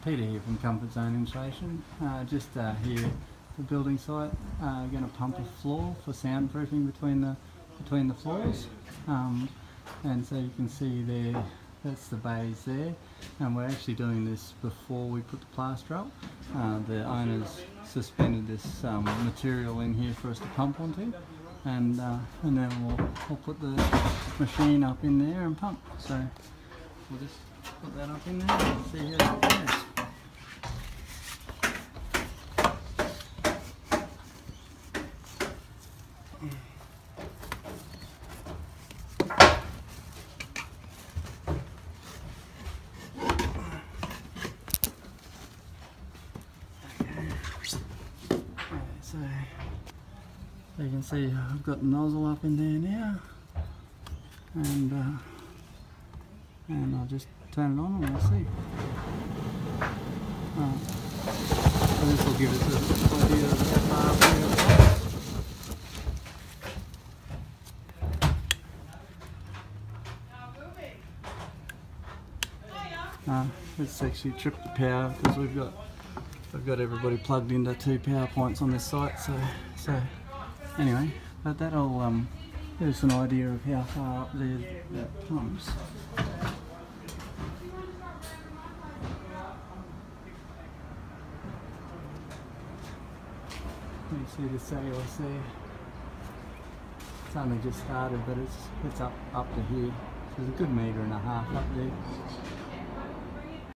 Peter here from Comfort Zone Insulation. Just here, the building site. Going to pump a floor for soundproofing between the floors. And so you can see there, that's the bays there. And we're actually doing this before we put the plaster up. The owners suspended this material in here for us to pump onto. And then we'll put the machine up in there and pump. So we'll just put that up in there and see how it goes. So you can see I've got the nozzle up in there now, and I'll just turn it on and we'll see. So this will give us an idea of how far up it's actually tripped the power because we've got everybody plugged into 2 power points on this site. So anyway, but that'll give us an idea of how far up there that pumps. You see the cellulose there. It's only just started, but it's up to here. So there's a good 1.5 meters up there.